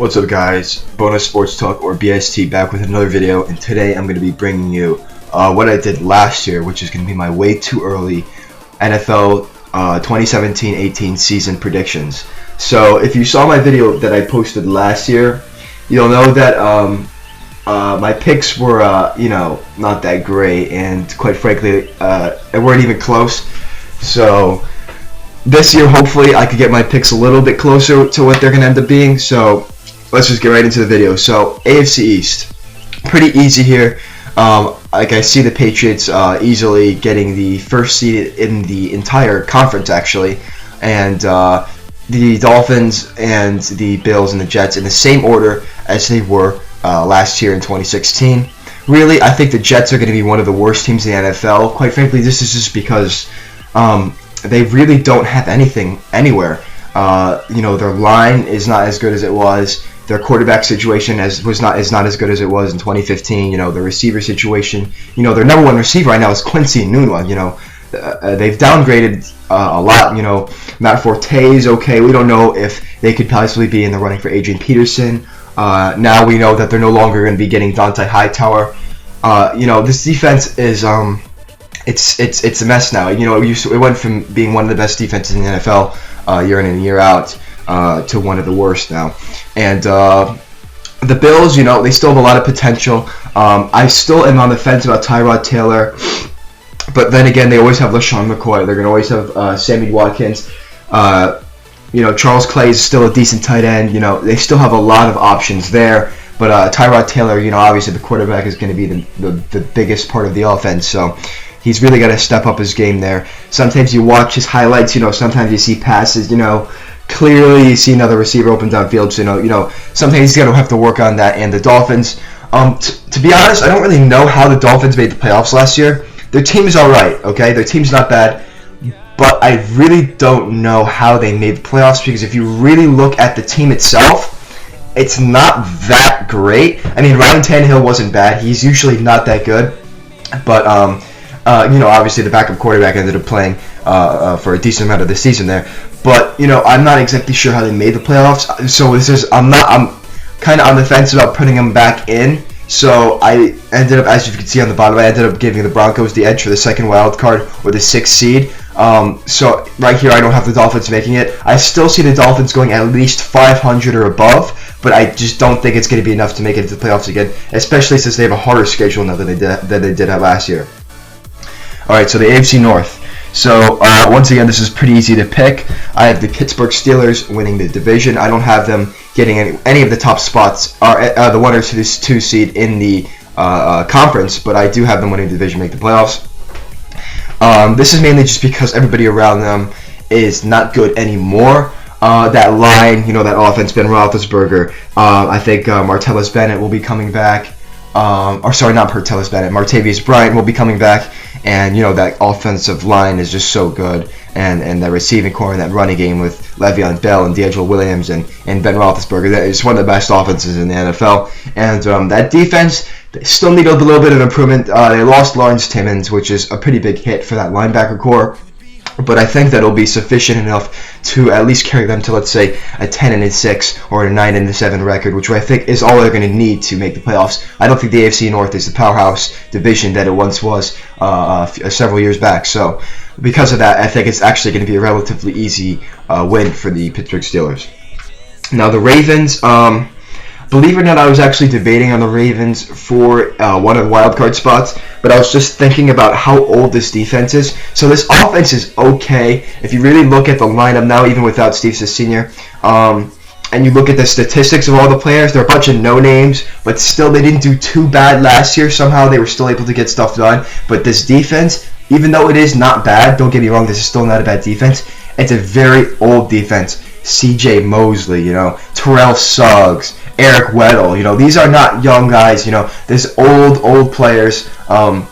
What's up, guys? Bonus Sports Talk, or BST, back with another video, and today I'm going to be bringing you what I did last year, which is going to be my way too early NFL 2017-18 season predictions. So if you saw my video that I posted last year, you'll know that my picks were not that great, and quite frankly they weren't even close. So this year, hopefully, I could get my picks a little bit closer to what they're going to end up being. So let's just get right into the video. So AFC East, pretty easy here. Like, I see the Patriots easily getting the first seed in the entire conference, actually, and the Dolphins and the Bills and the Jets in the same order as they were last year in 2016. Really, I think the Jets are going to be one of the worst teams in the NFL. Quite frankly, this is just because they really don't have anything anywhere. Their line is not as good as it was. Their quarterback situation is not as good as it was in 2015. The receiver situation. Their number one receiver right now is Quincy Enunwa. They've downgraded a lot. Matt Forte is okay. We don't know if they could possibly be in the running for Adrian Peterson. Now we know that they're no longer going to be getting Dante Hightower. This defense is it's a mess now. It went from being one of the best defenses in the NFL year in and year out to one of the worst now. And the Bills, they still have a lot of potential. I still am on the fence about Tyrod Taylor, but then again, they always have LaShawn McCoy. They're going to always have Sammy Watkins. Charles Clay is still a decent tight end. They still have a lot of options there. But Tyrod Taylor, obviously the quarterback is going to be the biggest part of the offense. So he's really got to step up his game there. Sometimes you watch his highlights, sometimes you see passes, clearly you see another receiver open downfield. So, sometimes he's going to have to work on that. And the Dolphins, to be honest, I don't really know how the Dolphins made the playoffs last year. Their team is all right, okay? Their team's not bad. But I really don't know how they made the playoffs, because if you really look at the team itself, it's not that great. I mean, Ryan Tannehill wasn't bad. He's usually not that good. But obviously the backup quarterback ended up playing for a decent amount of the season there. But I'm not exactly sure how they made the playoffs. So I'm kind of on the fence about putting them back in. So I ended up, as you can see on the bottom, I ended up giving the Broncos the edge for the second wild card, or the 6th seed. So right here, I don't have the Dolphins making it. I still see the Dolphins going at least 500 or above, but I just don't think it's going to be enough to make it to the playoffs again, especially since they have a harder schedule now than they did have last year. All right, so the AFC North. So once again, this is pretty easy to pick. I have the Pittsburgh Steelers winning the division. I don't have them getting any of the top spots, or the 1 or 2 seed in the conference, but I do have them winning the division, make the playoffs. This is mainly just because everybody around them is not good anymore. That line, that offense, Ben Roethlisberger. I think Martellus Bennett will be coming back. Martavis Bryant will be coming back. And, that offensive line is just so good. And that receiving core and that running game with Le'Veon Bell and D'Angelo Williams and Ben Roethlisberger, that is one of the best offenses in the NFL. And that defense, they still need a little bit of improvement. They lost Lawrence Timmons, which is a pretty big hit for that linebacker core. But I think that'll be sufficient enough to at least carry them to, let's say, a 10-6 or a 9-7 record, which I think is all they're going to need to make the playoffs. I don't think the AFC North is the powerhouse division that it once was several years back. So because of that, I think it's actually going to be a relatively easy win for the Pittsburgh Steelers. Now the Ravens, believe it or not, I was actually debating on the Ravens for one of the wild card spots, but I was just thinking about how old this defense is. So this offense is okay. If you really look at the lineup now, even without Steve Senior, and you look at the statistics of all the players, they're a bunch of no-names, but still they didn't do too bad last year. Somehow they were still able to get stuff done. But this defense, even though it is not bad, don't get me wrong, this is still not a bad defense. It's a very old defense. C.J. Mosley, Terrell Suggs, Eric Weddle, these are not young guys, There's old players by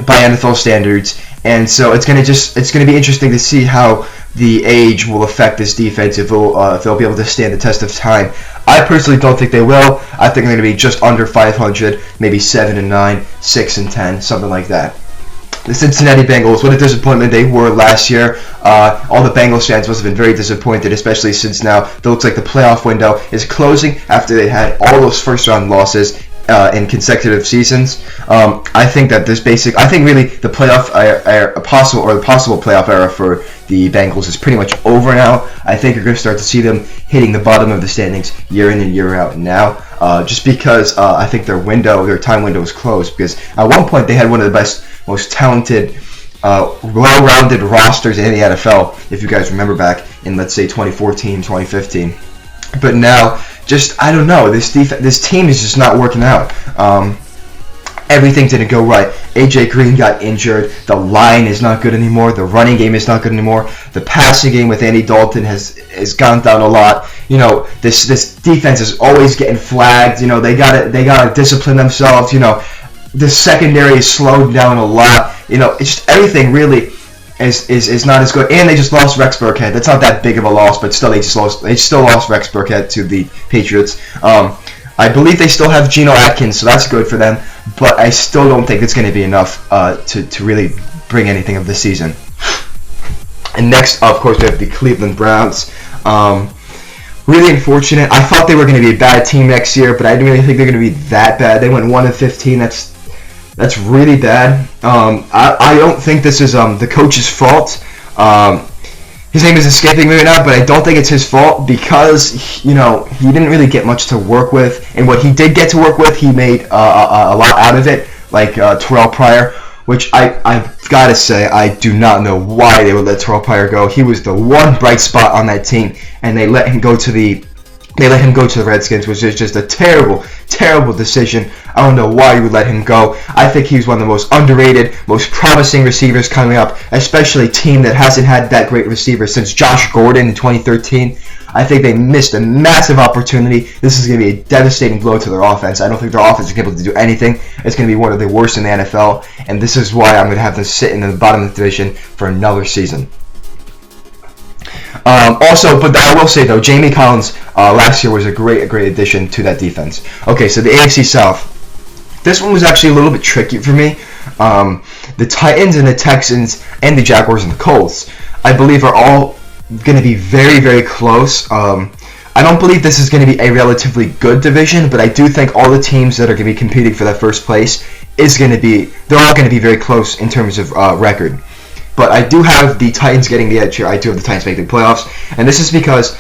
NFL standards, and so it's gonna be interesting to see how the age will affect this defense, if they'll be able to stand the test of time. I personally don't think they will. I think they're gonna be just under 500, maybe 7-9, 6-10, something like that. The Cincinnati Bengals, what a disappointment they were last year. All the Bengals fans must have been very disappointed, especially since now it looks like the playoff window is closing after they had all those first-round losses in consecutive seasons. I think that really the playoff possible playoff era for the Bengals is pretty much over now. I think you're going to start to see them hitting the bottom of the standings year in and year out now, just because I think their time window is closed. Because at one point they had one of the best, most talented, well-rounded rosters in the NFL, if you guys remember back in, let's say, 2014, 2015. But now, I don't know, this team is just not working out. Everything didn't go right. AJ Green got injured. The line is not good anymore. The running game is not good anymore. The passing game with Andy Dalton has gone down a lot. This defense is always getting flagged. They gotta discipline themselves. The secondary is slowed down a lot. It's just everything really is not as good. And they just lost Rex Burkhead. That's not that big of a loss, but still they still lost Rex Burkhead to the Patriots. I believe they still have Geno Atkins, so that's good for them. But I still don't think it's going to be enough to really bring anything of the season. And next, of course, we have the Cleveland Browns. Really unfortunate. I thought they were going to be a bad team next year, but I didn't really think they're going to be that bad. They went 1-15. That's really bad. I don't think this is the coach's fault. His name is escaping me right now, but I don't think it's his fault because, he didn't really get much to work with. And what he did get to work with, he made a lot out of it, like Terrell Pryor, which I've got to say, I do not know why they would let Terrell Pryor go. He was the one bright spot on that team, and they let him go to the Redskins, which is just a terrible, terrible decision. I don't know why you would let him go. I think he's one of the most underrated, most promising receivers coming up, especially a team that hasn't had that great receiver since Josh Gordon in 2013. I think they missed a massive opportunity. This is going to be a devastating blow to their offense. I don't think their offense is able to do anything. It's going to be one of the worst in the NFL, and this is why I'm going to have them sit in the bottom of the division for another season. But I will say though, Jamie Collins last year was a great addition to that defense. Okay, so the AFC South. This one was actually a little bit tricky for me. The Titans and the Texans and the Jaguars and the Colts, I believe, are all going to be very, very close. I don't believe this is going to be a relatively good division, but I do think all the teams that are going to be competing for that first place they're all going to be very close in terms of record. But I do have the Titans getting the edge here. I do have the Titans making the playoffs. And this is because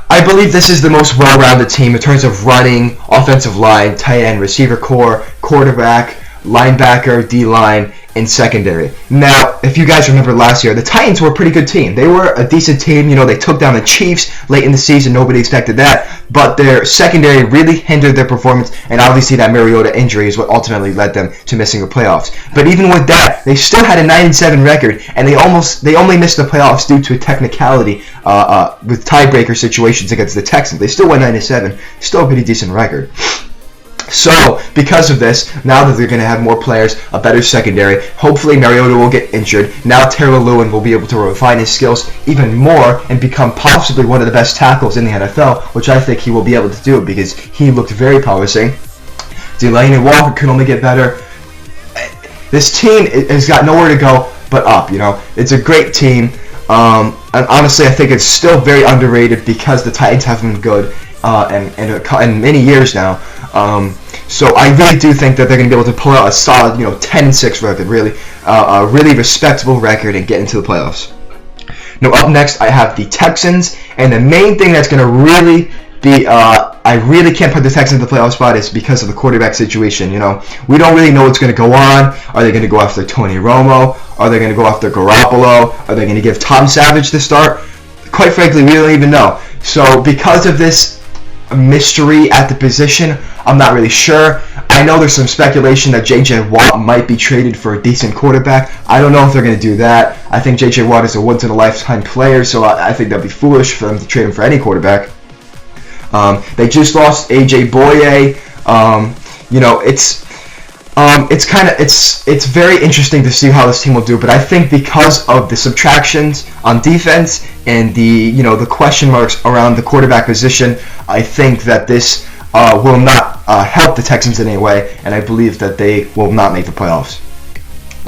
I believe this is the most well-rounded team in terms of running, offensive line, tight end, receiver core, quarterback, linebacker, D-line, and secondary. Now, if you guys remember last year, the Titans were a pretty good team. They were a decent team. They took down the Chiefs late in the season. Nobody expected that. But their secondary really hindered their performance, and obviously that Mariota injury is what ultimately led them to missing the playoffs. But even with that, they still had a 9-7 record, and they only missed the playoffs due to a technicality with tiebreaker situations against the Texans. They still went 9-7, still a pretty decent record. So, because of this, now that they're going to have more players, a better secondary, hopefully Mariota will get injured. Now Taylor Lewin will be able to refine his skills even more and become possibly one of the best tackles in the NFL, which I think he will be able to do because he looked very promising. Delaney Walker could only get better. This team has got nowhere to go but up, It's a great team. And honestly, I think it's still very underrated because the Titans haven't been good in many years now. So I really do think that they're going to be able to pull out a solid, 10-6 record, really, a really respectable record and get into the playoffs. Now, up next, I have the Texans, and the main thing that's going to really be, I really can't put the Texans in the playoff spot is because of the quarterback situation. We don't really know what's going to go on. Are they going to go after Tony Romo? Are they going to go after Garoppolo? Are they going to give Tom Savage the start? Quite frankly, we don't even know. So because of this mystery at the position, I'm not really sure. I know there's some speculation that J.J. Watt might be traded for a decent quarterback. I don't know if they're going to do that. I think J.J. Watt is a once-in-a-lifetime player, so I think that'd be foolish for them to trade him for any quarterback. They just lost A.J. Boye. It's very interesting to see how this team will do, but I think because of the subtractions on defense and the question marks around the quarterback position, I think that this will not help the Texans in any way, and I believe that they will not make the playoffs.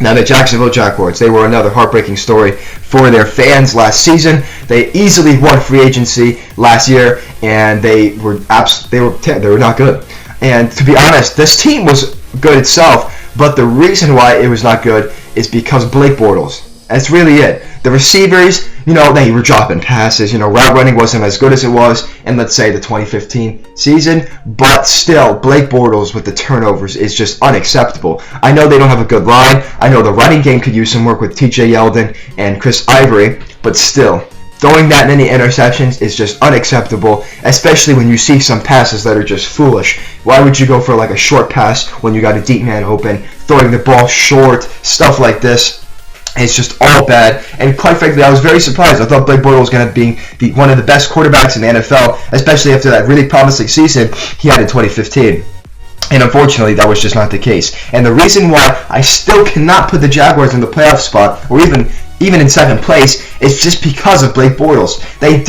Now, the Jacksonville Jaguars, they were another heartbreaking story for their fans last season. They easily won free agency last year, and they were not good. And to be honest, this team was good itself, but the reason why it was not good is because of Blake Bortles. That's really it. The receivers, they were dropping passes. Route running wasn't as good as it was in, let's say, the 2015 season. But still, Blake Bortles with the turnovers is just unacceptable. I know they don't have a good line. I know the running game could use some work with TJ Yeldon and Chris Ivory. But still, throwing that many interceptions is just unacceptable, especially when you see some passes that are just foolish. Why would you go for like a short pass when you got a deep man open, throwing the ball short, stuff like this? It's just all bad, and quite frankly, I was very surprised. I thought Blake Bortles was going to be one of the best quarterbacks in the NFL, especially after that really promising season he had in 2015. And unfortunately, that was just not the case. And the reason why I still cannot put the Jaguars in the playoff spot, or even in second place, is just because of Blake Bortles. They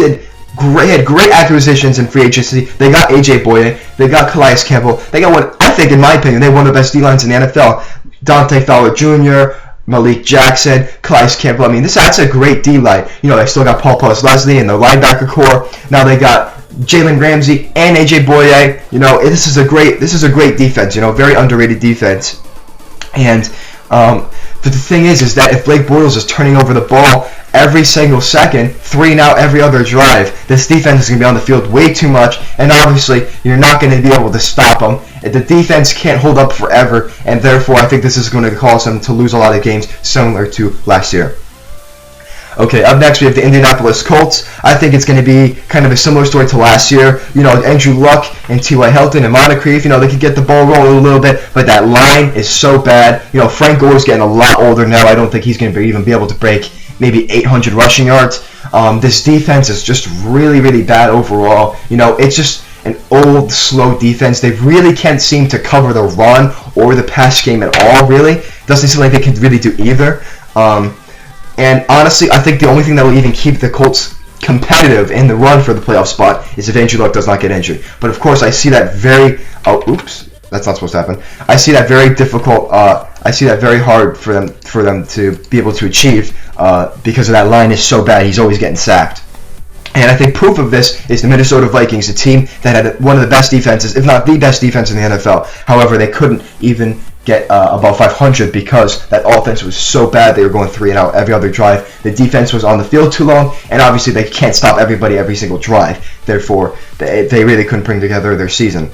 had great acquisitions in free agency. They got A.J. Boye, they got Calais Campbell, they got what I think, in my opinion, they one of the best D-lines in the NFL. Dante Fowler Jr., Malik Jackson, Calais Campbell. That's a great D-line. They still got Paul Leslie in the linebacker core. Now they got Jalen Ramsey and AJ Boye. This is a great defense. Very underrated defense. And but the thing is that if Blake Bortles is turning over the ball every single second, 3 and out every other drive, this defense is going to be on the field way too much, and obviously you're not going to be able to stop them. The defense can't hold up forever, and therefore I think this is going to cause them to lose a lot of games similar to last year. Okay, up next we have the Indianapolis Colts. I think it's going to be kind of a similar story to last year. Andrew Luck and T.Y. Hilton and Moncrief, they could get the ball rolling a little bit, but that line is so bad. Frank Gore's getting a lot older now. I don't think he's going to even be able to break maybe 800 rushing yards. This defense is just really, really bad overall. It's just an old, slow defense. They really can't seem to cover the run or the pass game at all, really. Doesn't seem like they can really do either. And honestly, I think the only thing that will even keep the Colts competitive in the run for the playoff spot is if Andrew Luck does not get injured. But of course, I see that that's not supposed to happen. I see that very difficult. I see that very hard for them to be able to achieve because of that line is so bad. He's always getting sacked. And I think proof of this is the Minnesota Vikings, a team that had one of the best defenses, if not the best defense in the NFL. However, they couldn't even get above 500 because that offense was so bad. They were going 3 and out every other drive. The defense was on the field too long, and obviously they can't stop everybody every single drive. Therefore, they really couldn't bring together their season.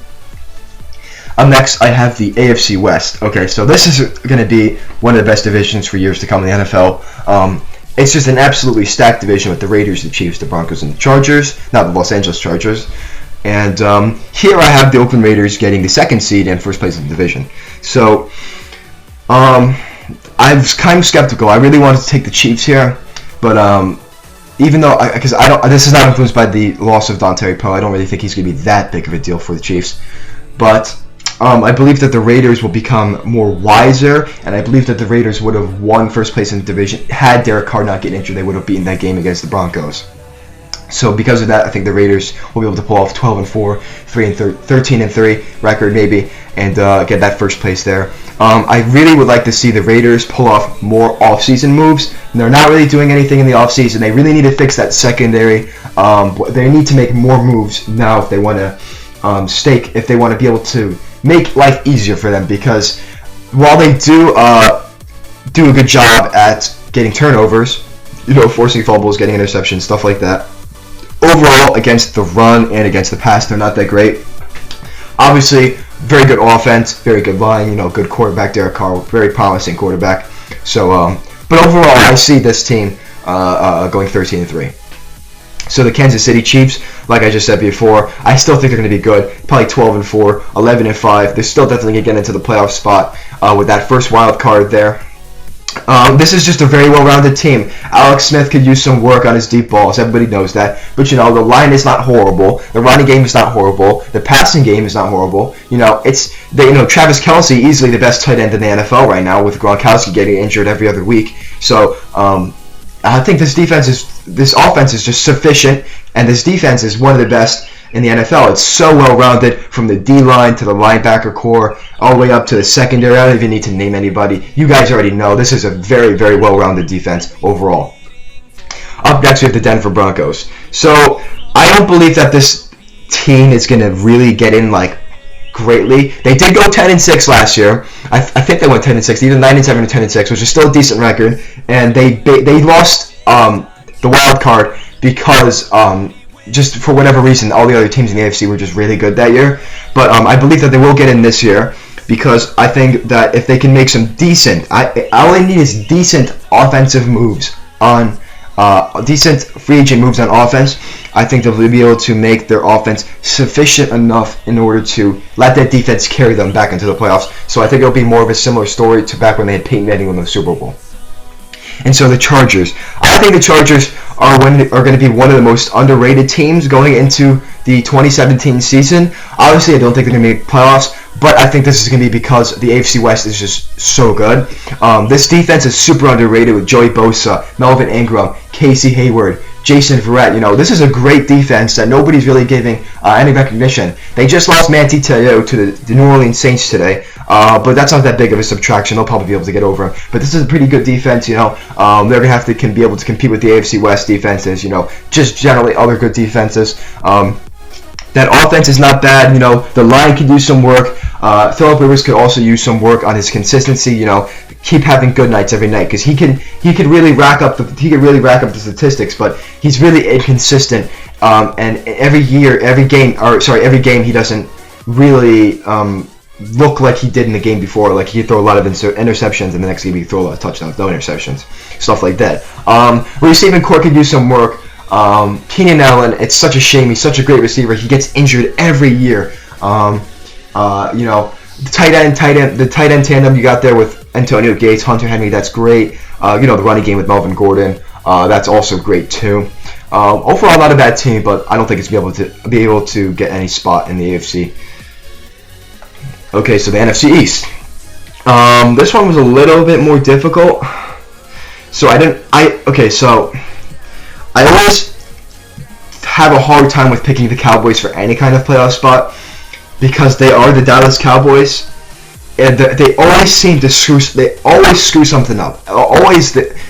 Up next, I have the AFC West. Okay, so this is going to be one of the best divisions for years to come in the NFL. It's just an absolutely stacked division with the Raiders, the Chiefs, the Broncos, and the Chargers. Not the Los Angeles Chargers. And here I have the Oakland Raiders getting the second seed and first place in the division. So I was kind of skeptical. I really wanted to take the Chiefs here, but even though this is not influenced by the loss of Dontari Poe, I don't really think he's going to be that big of a deal for the Chiefs. But I believe that the Raiders will become more wiser, and I believe that the Raiders would have won first place in the division. Had Derek Carr not get injured, they would have beaten that game against the Broncos. So because of that, I think the Raiders will be able to pull off 12-4, 13-3 record maybe, and get that first place there. I really would like to see the Raiders pull off more offseason moves. They're not really doing anything in the offseason. They really need to fix that secondary. They need to make more moves now if they want to if they want to be able to make life easier for them, because while they do a good job at getting turnovers, forcing fumbles, getting interceptions, stuff like that, overall against the run and against the pass, they're not that great. Obviously, very good offense, very good line, good quarterback, Derek Carr, very promising quarterback. So, but overall, I see this team going 13-3. So the Kansas City Chiefs, like I just said before, I still think they're going to be good. Probably 12-4, 11-5. They're still definitely going to get into the playoff spot with that first wild card there. This is just a very well-rounded team. Alex Smith could use some work on his deep balls. Everybody knows that. But, the line is not horrible. The running game is not horrible. The passing game is not horrible. Travis Kelce, easily the best tight end in the NFL right now, with Gronkowski getting injured every other week. So, I think this offense is just sufficient, and this defense is one of the best in the NFL. It's so well-rounded from the D-line to the linebacker core, all the way up to the secondary. I don't even need to name anybody. You guys already know this is a very, very well-rounded defense overall. Up next, we have the Denver Broncos. So I don't believe that this team is going to really get in like greatly. They did go 10-6 last year. I think they went 10-6, either 9-7 or 10-6, which is still a decent record. And they lost the wild card because just for whatever reason, all the other teams in the AFC were just really good that year. But I believe that they will get in this year because I think that if they can make some decent, all they need is decent offensive moves on. Decent free agent moves on offense. I think they'll be able to make their offense sufficient enough in order to let that defense carry them back into the playoffs. So I think it'll be more of a similar story to back when they had Peyton Manning win the Super Bowl. And so the Chargers. I think the Chargers are going to be one of the most underrated teams going into the 2017 season. Obviously, I don't think they're going to make playoffs, but I think this is going to be because the AFC West is just so good. This defense is super underrated with Joey Bosa, Melvin Ingram, Casey Hayward, Jason Verrett. This is a great defense that nobody's really giving any recognition. They just lost Manti Te'o to the New Orleans Saints today, but that's not that big of a subtraction. They'll probably be able to get over them. But this is a pretty good defense. They're going to have to be able to compete with the AFC West defenses. Just generally other good defenses. That offense is not bad. The line can do some work. Phillip Rivers could also use some work on his consistency. Keep having good nights every night because he could really rack up the statistics, but he's really inconsistent. And every game he doesn't really look like he did in the game before. Like he'd throw a lot of interceptions, and the next game he'd throw a lot of touchdowns, no interceptions, stuff like that. Receiving core could use some work. Keenan Allen, it's such a shame. He's such a great receiver. He gets injured every year. The tight end tandem you got there with Antonio Gates, Hunter Henry, that's great. The running game with Melvin Gordon, that's also great too. Overall, not a bad team, but I don't think it's be able to get any spot in the AFC. Okay, so the NFC East. This one was a little bit more difficult. I always have a hard time with picking the Cowboys for any kind of playoff spot because they are the Dallas Cowboys, and they always seem to screw something up.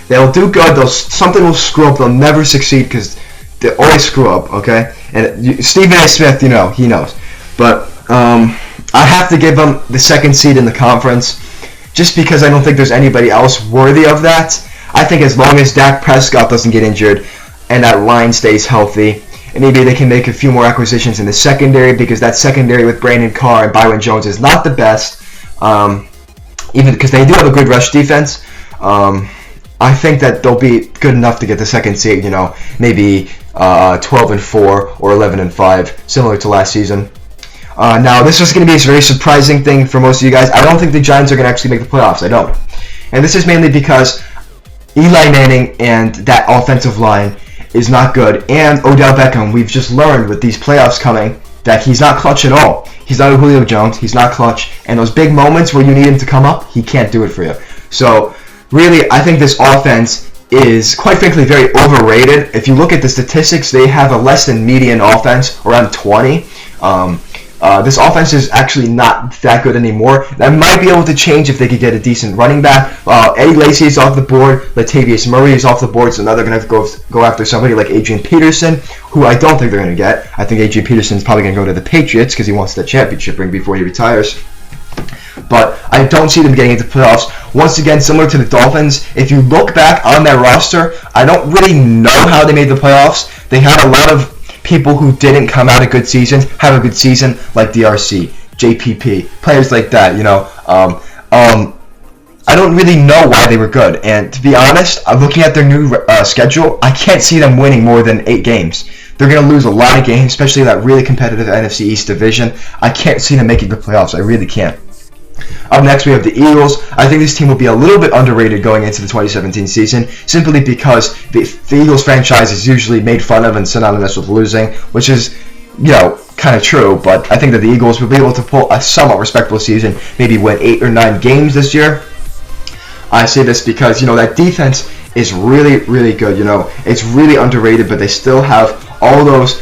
They'll do good. Something will screw up. They'll never succeed because they always screw up. Okay, and Stephen A. Smith, he knows. But I have to give them the second seed in the conference, just because I don't think there's anybody else worthy of that. I think as long as Dak Prescott doesn't get injured and that line stays healthy, and maybe they can make a few more acquisitions in the secondary, because that secondary with Brandon Carr and Byron Jones is not the best, even because they do have a good rush defense. I think that they'll be good enough to get the second seed, maybe 12-4 or 11-5, similar to last season. Now, this is going to be a very surprising thing for most of you guys. I don't think the Giants are going to actually make the playoffs. I don't. And this is mainly because Eli Manning and that offensive line is not good. And Odell Beckham, we've just learned with these playoffs coming that he's not clutch at all. He's not a Julio Jones. He's not clutch. And those big moments where you need him to come up, he can't do it for you. So, really, I think this offense is, quite frankly, very overrated. If you look at the statistics, they have a less than median offense, around 20. This offense is actually not that good anymore. That might be able to change if they could get a decent running back. Eddie Lacy is off the board. Latavius Murray is off the board, so now they're going to have to go after somebody like Adrian Peterson, who I don't think they're going to get. I think Adrian Peterson is probably going to go to the Patriots because he wants the championship ring before he retires. But I don't see them getting into playoffs. Once again, similar to the Dolphins, if you look back on their roster, I don't really know how they made the playoffs. They had a lot of people who didn't come out a good season have a good season, like DRC, JPP, players like that. I don't really know why they were good. And to be honest, looking at their new schedule, I can't see them winning more than 8 games. They're going to lose a lot of games, especially in that really competitive NFC East division. I can't see them making the playoffs. I really can't. Up next, we have the Eagles. I think this team will be a little bit underrated going into the 2017 season, simply because the Eagles franchise is usually made fun of and synonymous with losing, which is, kind of true. But I think that the Eagles will be able to pull a somewhat respectable season, maybe win 8 or 9 games this year. I say this because, that defense is really, really good. It's really underrated, but they still have all those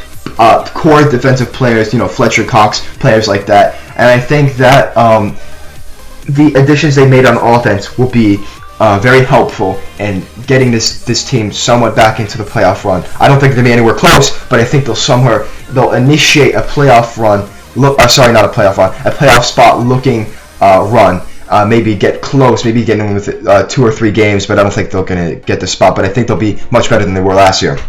core defensive players, Fletcher Cox, players like that. And I think that the additions they made on offense will be very helpful in getting this team somewhat back into the playoff run. I don't think they'll be anywhere close, but I think they'll initiate a playoff run. Sorry, not a playoff run, a playoff spot looking run. Maybe get close, maybe get in with 2 or 3 games, but I don't think they're going to get the spot. But I think they'll be much better than they were last year.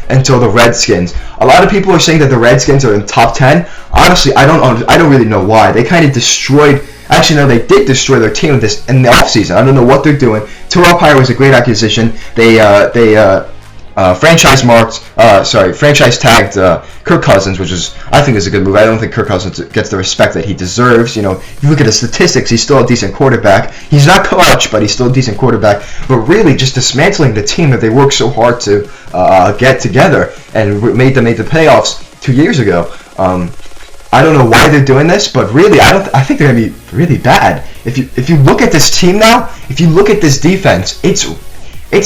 Until the Redskins. A lot of people are saying that the Redskins are in top 10. Honestly, I don't really know why. They kind of destroyed. Actually, no, they did destroy their team in the offseason. I don't know what they're doing. Terrell Pryor was a great acquisition. They franchise tagged Kirk Cousins, which I think is a good move. I don't think Kirk Cousins gets the respect that he deserves. If you look at the statistics, he's still a decent quarterback. He's not clutch, but he's still a decent quarterback. But really, just dismantling the team that they worked so hard to get together and made them make the playoffs 2 years ago. I don't know why they're doing this, but really, I think they're gonna be really bad. If you look at this team now, if you look at this defense, it's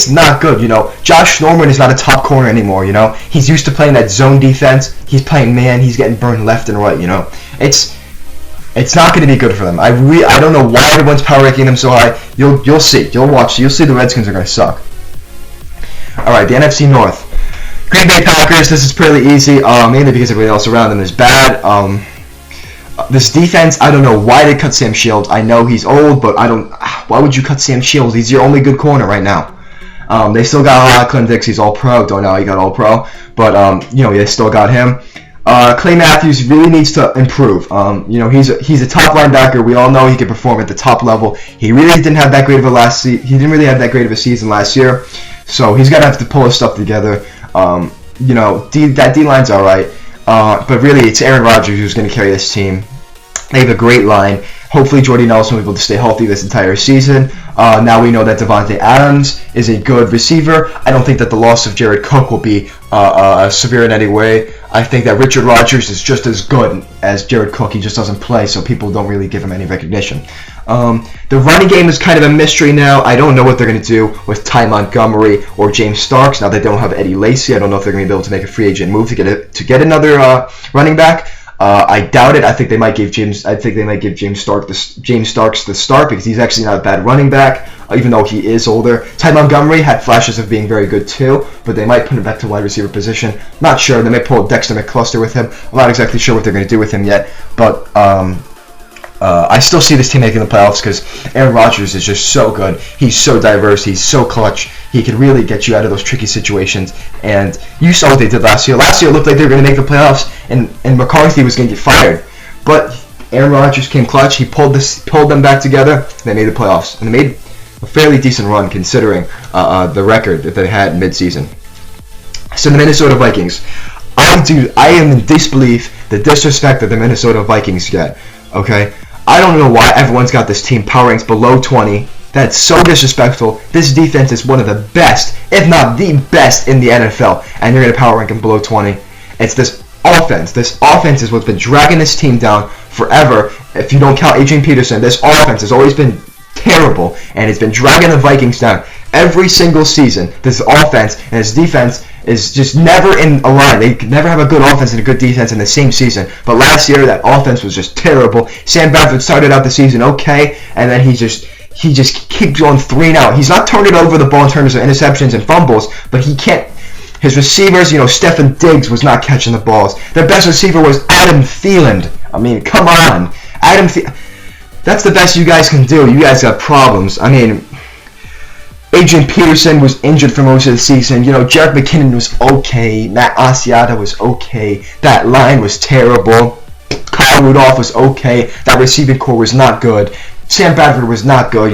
not good. Josh Norman is not a top corner anymore. He's used to playing that zone defense. He's playing man. He's getting burned left and right. It's not going to be good for them. I don't know why everyone's power ranking them so high. You'll see. You'll watch. You'll see the Redskins are going to suck. All right, the NFC North. Green Bay Packers. This is pretty easy, mainly because everything else around them is bad. This defense, I don't know why they cut Sam Shields. I know he's old, but why would you cut Sam Shields? He's your only good corner right now. They still got Clint Dix. He's all-pro. Don't know how he got all-pro. But, they still got him. Clay Matthews really needs to improve. He's a top linebacker. We all know he can perform at the top level. He really didn't have that great of a season last year. So he's going to have to pull his stuff together. That D-line's all right. But really, it's Aaron Rodgers who's going to carry this team. They have a great line. Hopefully, Jordy Nelson will be able to stay healthy this entire season. Now we know that Devontae Adams is a good receiver. I don't think that the loss of Jared Cook will be severe in any way. I think that Richard Rodgers is just as good as Jared Cook. He just doesn't play, so people don't really give him any recognition. The running game is kind of a mystery now. I don't know what they're going to do with Ty Montgomery or James Starks. Now they don't have Eddie Lacy. I don't know if they're going to be able to make a free agent move to get another running back. I doubt it. I think they might give James Starks the start because he's actually not a bad running back, even though he is older. Ty Montgomery had flashes of being very good too, but they might put him back to wide receiver position. Not sure. They might pull Dexter McCluster with him. I'm not exactly sure what they're going to do with him yet, but I still see this team making the playoffs because Aaron Rodgers is just so good. He's so diverse. He's so clutch. He can really get you out of those tricky situations. And you saw what they did last year. Last year it looked like they were going to make the playoffs, and McCarthy was going to get fired. But Aaron Rodgers came clutch. He pulled them back together. And they made the playoffs, and they made a fairly decent run considering the record that they had mid-season. So the Minnesota Vikings. I am in disbelief the disrespect that the Minnesota Vikings get. Okay. I don't know why everyone's got this team power ranks below 20. That's so disrespectful. This defense is one of the best, if not the best, in the NFL, and you're going to power rank them below 20. It's this offense. This offense is what's been dragging this team down forever. If you don't count Adrian Peterson, this offense has always been terrible, and it's been dragging the Vikings down every single season. This offense and this defense is just never in a line. They could never have a good offense and a good defense in the same season. But last year, that offense was just terrible. Sam Bradford started out the season okay, and then he just keeps going 3 and out. He's not turning over the ball in terms of interceptions and fumbles, but he can't. His receivers, Stefan Diggs was not catching the balls. Their best receiver was Adam Thielen. I mean, come on. That's the best you guys can do. You guys got problems. I mean, Adrian Peterson was injured for most of the season. Jerick McKinnon was okay. Matt Asiata was okay. That line was terrible. Kyle Rudolph was okay. That receiving core was not good. Sam Bradford was not good.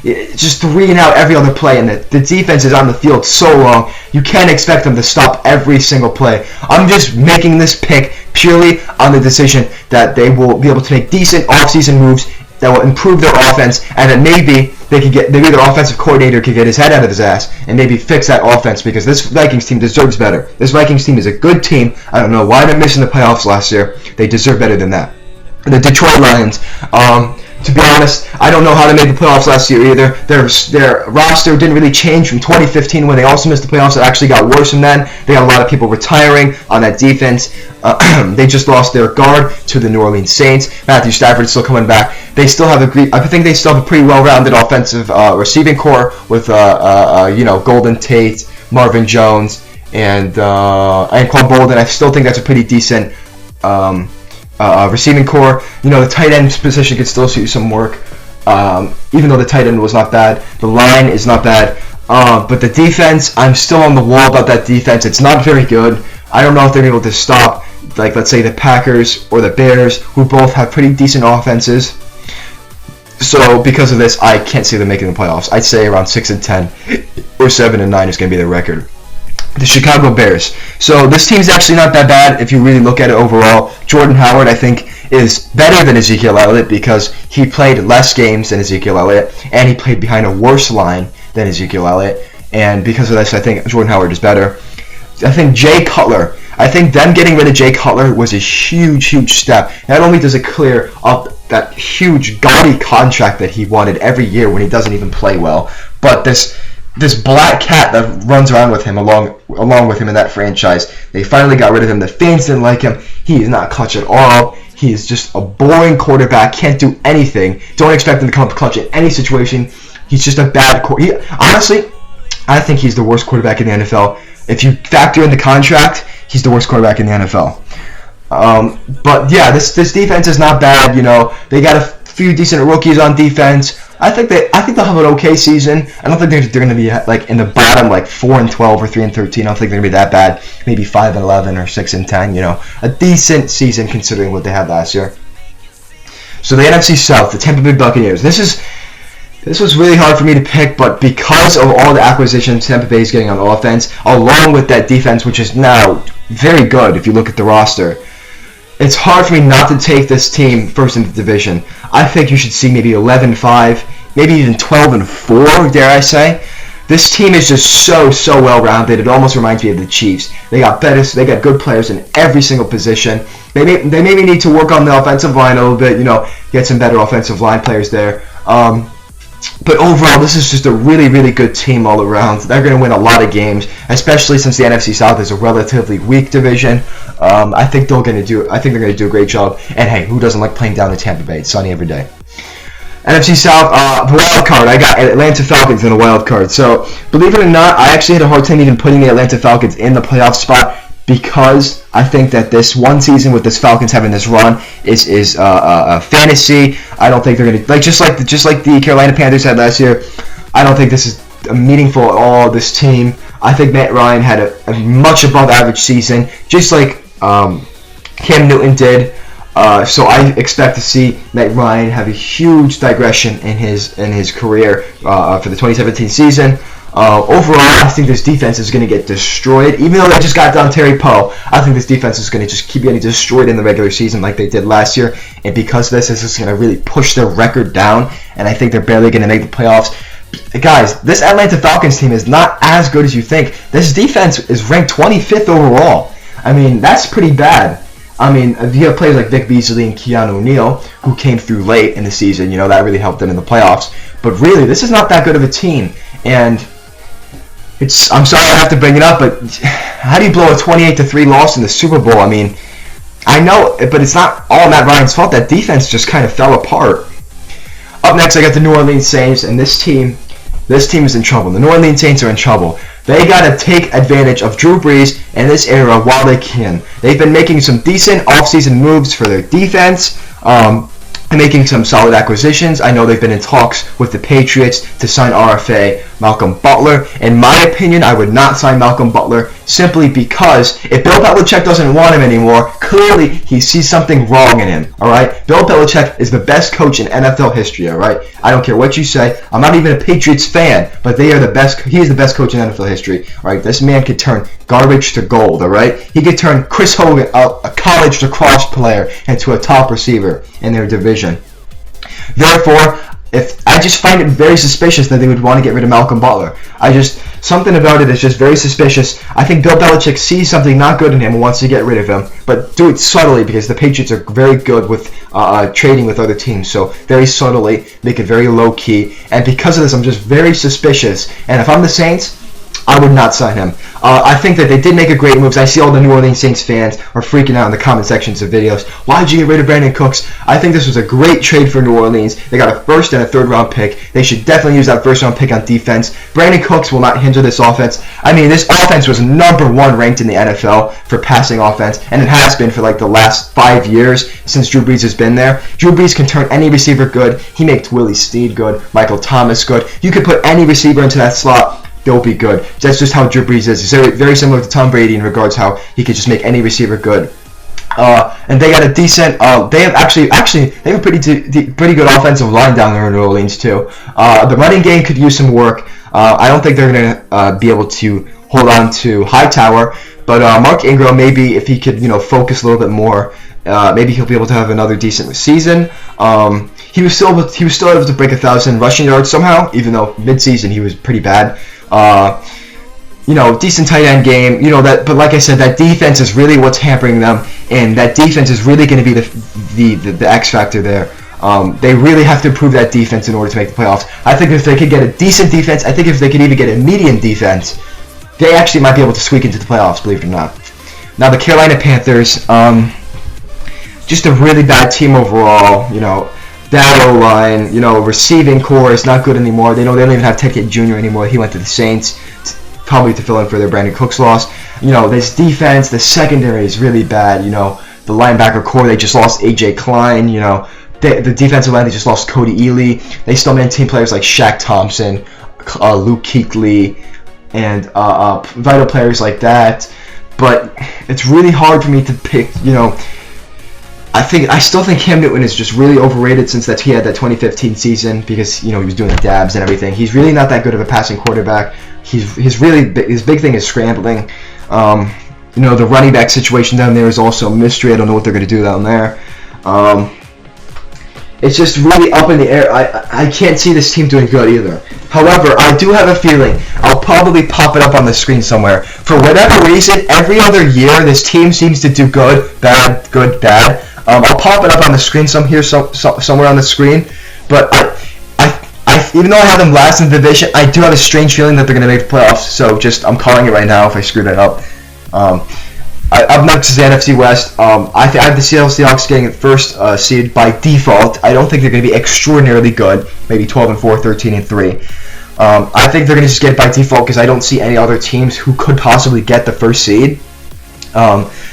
Just 3 and out every other play, and the defense is on the field so long. You can't expect them to stop every single play. I'm just making this pick purely on the decision that they will be able to make decent offseason moves that will improve their offense, and then maybe their offensive coordinator could get his head out of his ass and maybe fix that offense, because this Vikings team deserves better. This Vikings team is a good team. I don't know why they're missing the playoffs last year. They deserve better than that. The Detroit Lions. To be honest, I don't know how they made the playoffs last year either. Their roster didn't really change from 2015 when they also missed the playoffs. It actually got worse from then. They got a lot of people retiring on that defense. They just lost their guard to the New Orleans Saints. Matthew Stafford's still coming back. They still have I think they still have a pretty well-rounded offensive receiving core with Golden Tate, Marvin Jones, and Quan Bolden. I still think that's a pretty decent receiving core. The tight end position could still see some work, even though the tight end was not bad. The line is not bad, but the defense, I'm still on the wall about that defense. It's not very good. I don't know if they're able to stop, like, let's say the Packers or the Bears, who both have pretty decent offenses. So because of this, I can't see them making the playoffs. I'd say around 6-10 or 7-9 is going to be their record. The Chicago Bears. So this team's actually not that bad if you really look at it overall. Jordan Howard, I think, is better than Ezekiel Elliott because he played less games than Ezekiel Elliott, and he played behind a worse line than Ezekiel Elliott. And because of this, I think Jordan Howard is better. I think Jay Cutler. I think them getting rid of Jay Cutler was a huge, huge step. Not only does it clear up that huge, gaudy contract that he wanted every year when he doesn't even play well, but this black cat that runs around with him along with him in that franchise. They finally got rid of him. The fans didn't like him. He is not clutch at all. He is just a boring quarterback. Can't do anything. Don't expect him to come clutch in any situation. He's just a bad quarterback. Honestly, I think he's the worst quarterback in the NFL. If you factor in the contract, he's the worst quarterback in the NFL. But yeah, this defense is not bad. They got a few decent rookies on defense. I think they'll have an okay season. I don't think they're going to be like in the bottom, like 4-12 or 3-13. I don't think they're going to be that bad. Maybe 5-11 or 6-10. A decent season considering what they had last year. So the NFC South, the Tampa Bay Buccaneers. This was really hard for me to pick, but because of all the acquisitions Tampa Bay is getting on offense, along with that defense, which is now very good if you look at the roster, it's hard for me not to take this team first in the division. I think you should see maybe 11-5, maybe even 12-4, dare I say. This team is just so well-rounded. It almost reminds me of the Chiefs. They got good players in every single position. They maybe need to work on the offensive line a little bit, get some better offensive line players there. But overall, this is just a really, really good team all around. They're going to win a lot of games, especially since the NFC South is a relatively weak division. I think they're going to do a great job. And hey, who doesn't like playing down in Tampa Bay? It's sunny every day. NFC South, the wild card. I got Atlanta Falcons in the wild card. So believe it or not, I actually had a hard time even putting the Atlanta Falcons in the playoff spot, because I think that this one season with this Falcons having this run is a fantasy. I don't think they're going to, just like the Carolina Panthers had last year. I don't think this is meaningful at all. This team, I think Matt Ryan had a much above average season, just like Cam Newton did. So I expect to see Matt Ryan have a huge digression in his career for the 2017 season. Overall, I think this defense is going to get destroyed. Even though they just got down Terry Poe, I think this defense is going to just keep getting destroyed in the regular season like they did last year. And because of this is going to really push their record down. And I think they're barely going to make the playoffs. Guys, this Atlanta Falcons team is not as good as you think. This defense is ranked 25th overall. I mean, that's pretty bad. I mean, you have players like Vic Beasley and Keanu O'Neal who came through late in the season. That really helped them in the playoffs. But really, this is not that good of a team. And I'm sorry I have to bring it up, but how do you blow a 28-3 loss in the Super Bowl? I mean, I know, but it's not all Matt Ryan's fault. That defense just kind of fell apart. Up next, I got the New Orleans Saints, and this team is in trouble. The New Orleans Saints are in trouble. They got to take advantage of Drew Brees in this era while they can. They've been making some decent offseason moves for their defense, and making some solid acquisitions. I know they've been in talks with the Patriots to sign RFA Malcolm Butler. In my opinion, I would not sign Malcolm Butler simply because if Bill Belichick doesn't want him anymore, clearly he sees something wrong in him, all right? Bill Belichick is the best coach in NFL history, all right? I don't care what you say. I'm not even a Patriots fan, but he is the best coach in NFL history, all right? This man could turn garbage to gold, all right? He could turn Chris Hogan, a college lacrosse player, into a top receiver in their division. Therefore, I just find it very suspicious that they would want to get rid of Malcolm Butler. Something about it is just very suspicious. I think Bill Belichick sees something not good in him and wants to get rid of him, but do it subtly because the Patriots are very good with trading with other teams. So very subtly, make it very low key. And because of this, I'm just very suspicious. And if I'm the Saints, I would not sign him. I think that they did make a great moves. I see all the New Orleans Saints fans are freaking out in the comment sections of videos. Why'd you get rid of Brandon Cooks? I think this was a great trade for New Orleans. They got a first and a third round pick. They should definitely use that first round pick on defense. Brandon Cooks will not hinder this offense. I mean, this offense was #1 ranked in the NFL for passing offense, and it has been for like the last 5 years since Drew Brees has been there. Drew Brees can turn any receiver good. He makes Willie Snead good, Michael Thomas good. You could put any receiver into that slot, they'll be good. That's just how Drew Brees is. He's very similar to Tom Brady in regards how he could just make any receiver good. And they got a decent. They have actually they have a pretty good offensive line down there in New Orleans too. The running game could use some work. I don't think they're gonna be able to hold on to Hightower, but Mark Ingram, maybe if he could focus a little bit more, maybe he'll be able to have another decent season. He was still able to break 1,000 rushing yards somehow, even though mid-season he was pretty bad. Decent tight end game, but like I said, that defense is really what's hampering them, and that defense is really going to be the X factor there. They really have to improve that defense in order to make the playoffs. I think if they could get a decent defense, I think if they could even get a median defense, they actually might be able to squeak into the playoffs, believe it or not. Now the Carolina Panthers, just a really bad team overall, That O-line, receiving core is not good anymore. They don't even have Ted Ginn Jr. anymore. He went to the Saints, probably to fill in for their Brandon Cooks loss. This defense, the secondary is really bad. The linebacker core, they just lost A.J. Klein. The defensive line, they just lost Cody Ealy. They still maintain players like Shaq Thompson, Luke Kuechly, and vital players like that. But it's really hard for me to pick, I still think Cam Newton is just really overrated since he had that 2015 season because he was doing the dabs and everything. He's really not that good of a passing quarterback. His big thing is scrambling. The running back situation down there is also a mystery. I don't know what they're going to do down there. It's just really up in the air. I can't see this team doing good either. However, I do have a feeling I'll probably pop it up on the screen somewhere. For whatever reason, every other year this team seems to do good, bad, good, bad. I'll pop it up on the screen somewhere on the screen, but I even though I have them last in the division, I do have a strange feeling that they're going to make the playoffs. So I'm calling it right now if I screwed it up. Up next is the NFC West. I have the Seattle Seahawks getting first seed by default. I don't think they're going to be extraordinarily good, maybe 12-4, 13-3. I think they're going to just get it by default because I don't see any other teams who could possibly get the first seed.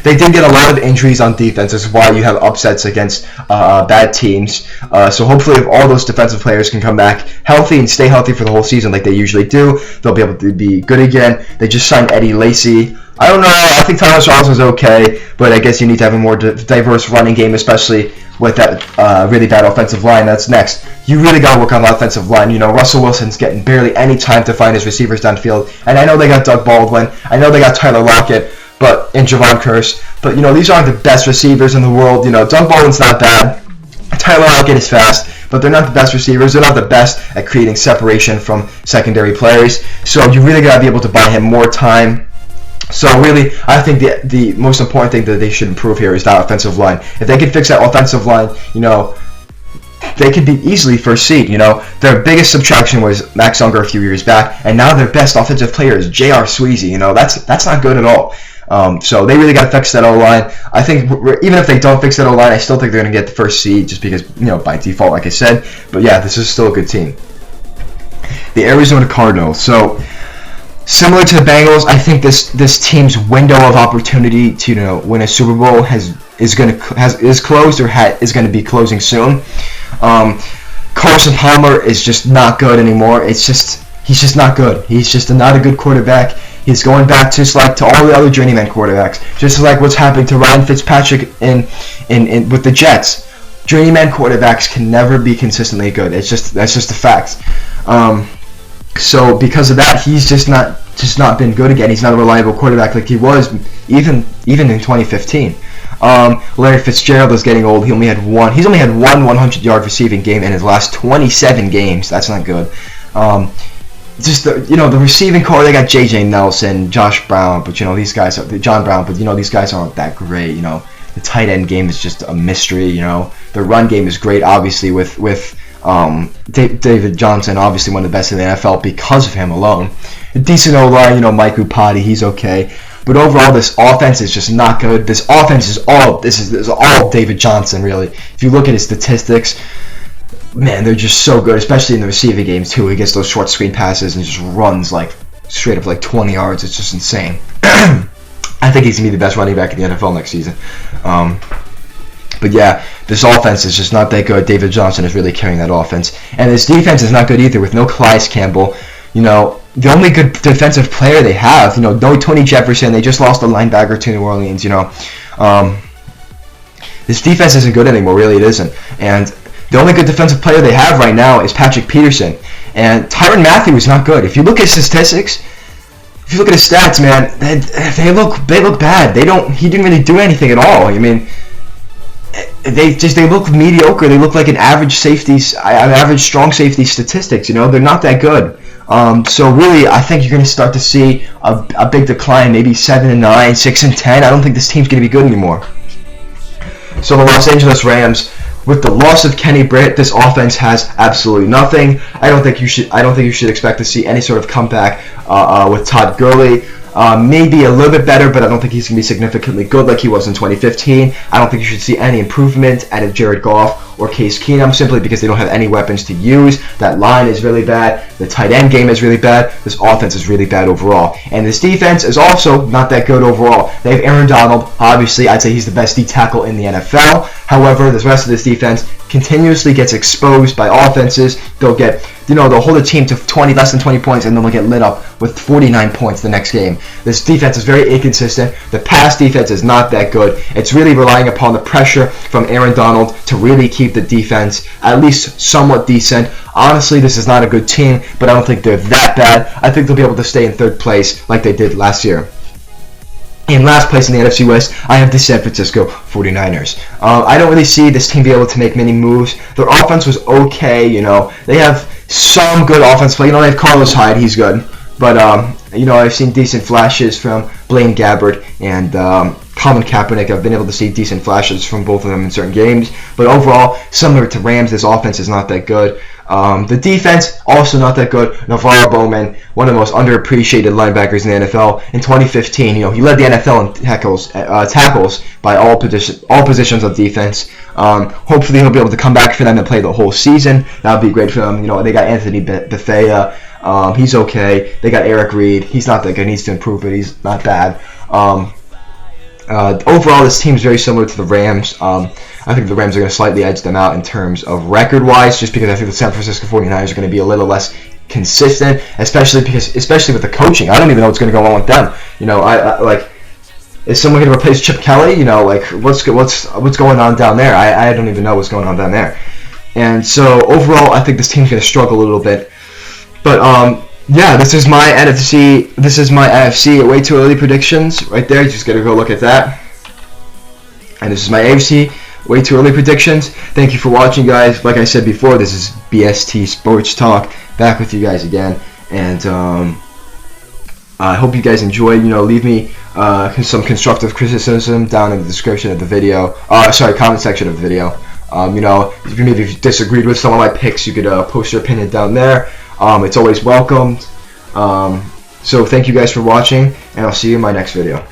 They did get a lot of injuries on defense. That's why you have upsets against bad teams. So hopefully if all those defensive players can come back healthy and stay healthy for the whole season like they usually do, they'll be able to be good again. They just signed Eddie Lacy. I don't know. I think Thomas Rawls was okay, but I guess you need to have a more diverse running game, especially with that really bad offensive line that's next. You really got to work on the offensive line. Russell Wilson's getting barely any time to find his receivers downfield. And I know they got Doug Baldwin. I know they got Tyler Lockett. And Javon Curse, but these aren't the best receivers in the world. Doug Baldwin's not bad. Tyler Lockett is fast, but they're not the best receivers. They're not the best at creating separation from secondary players. So you really gotta be able to buy him more time. So really, I think the most important thing that they should improve here is that offensive line. If they can fix that offensive line, they could be easily first seed. Their biggest subtraction was Max Unger a few years back, and now their best offensive player is J.R. Sweezy. That's not good at all. So they really got to fix that O-line. I think even if they don't fix that O-line, I still think they're going to get the first seed just because, by default, like I said. But yeah, this is still a good team. The Arizona Cardinals. So similar to the Bengals, I think this team's window of opportunity to win a Super Bowl is closed or is going to be closing soon. Carson Palmer is just not good anymore. He's just not good. He's just not a good quarterback. He's going back just like to all the other journeyman quarterbacks, just like what's happening to Ryan Fitzpatrick with the Jets. Journeyman quarterbacks can never be consistently good. That's just a fact. So because of that, he's just not been good again. He's not a reliable quarterback like he was even in 2015. Larry Fitzgerald is getting old. He's only had one 100-yard receiving game in his last 27 games. That's not good. just the receiving core. They got J.J. Nelson, Josh Brown, but these guys are John Brown, but these guys aren't that great. The tight end game is just a mystery. The run game is great, obviously with David Johnson, obviously one of the best in the NFL because of him alone. A decent O-line, Mike Upati, he's okay. But overall, this offense is just not good. This offense is all David Johnson, really. If you look at his statistics, man, they're just so good, especially in the receiving games too. He gets those short screen passes and just runs like straight up like 20 yards. It's just insane. I think he's gonna be the best running back in the NFL next season. But yeah, this offense is just not that good. David Johnson is really carrying that offense, and this defense is not good either. With no Calais Campbell, the only good defensive player they have, no Tony Jefferson. They just lost a linebacker to New Orleans. This defense isn't good anymore. Really, it isn't. And the only good defensive player they have right now is Patrick Peterson, and Tyrann Mathieu is not good. If you look at statistics, if you look at his stats, man, they look bad. He didn't really do anything at all. I mean, they look mediocre. They look like an average strong safety statistics. They're not that good. So really, I think you're going to start to see a big decline, maybe 7-9, 6-10. I don't think this team's going to be good anymore. So the Los Angeles Rams, with the loss of Kenny Britt, this offense has absolutely nothing. I don't think you should expect to see any sort of comeback with Todd Gurley. Maybe a little bit better, but I don't think he's going to be significantly good like he was in 2015. I don't think you should see any improvement out of Jared Goff or Case Keenum, simply because they don't have any weapons to use. That line is really bad. The tight end game is really bad. This offense is really bad overall. And this defense is also not that good overall. They have Aaron Donald. Obviously, I'd say he's the best D tackle in the NFL. However, the rest of this defense continuously gets exposed by offenses. They'll hold a team to less than 20 points, and then they'll get lit up with 49 points the next game. This defense is very inconsistent. The pass defense is not that good. It's really relying upon the pressure from Aaron Donald to really keep the defense at least somewhat decent. Honestly, this is not a good team, but I don't think they're that bad. I think they'll be able to stay in third place like they did last year. In last place in the NFC West, I have the San Francisco 49ers. I don't really see this team be able to make many moves. Their offense was okay, They have some good offense play. They have Carlos Hyde, he's good. But, I've seen decent flashes from Blaine Gabbert and Colin Kaepernick. I've been able to see decent flashes from both of them in certain games. But overall, similar to Rams, this offense is not that good. The defense, also not that good. Navarro Bowman, one of the most underappreciated linebackers in the NFL. In 2015, he led the NFL in tackles by all positions of defense. Hopefully he'll be able to come back for them and play the whole season. That would be great for them. They got Anthony Bethea. He's okay. They got Eric Reed. He's not that good. He needs to improve, but he's not bad. Overall, this team is very similar to the Rams. I think the Rams are going to slightly edge them out in terms of record-wise, just because I think the San Francisco 49ers are going to be a little less consistent, especially with the coaching. I don't even know what's going to go on with them. Is someone going to replace Chip Kelly? What's going on down there? I don't even know what's going on down there. And so overall, I think this team's going to struggle a little bit. But yeah, this is my NFC. This is my AFC way too early predictions right there. You just gotta go look at that. And this is my AFC way too early predictions. Thank you for watching, guys. Like I said before, this is BST Sports Talk, back with you guys again. And I hope you guys enjoyed. Leave me some constructive criticism down in the description of the video. Comment section of the video. If you disagreed with some of my picks, you could post your opinion down there. It's always welcomed. So thank you guys for watching, and I'll see you in my next video.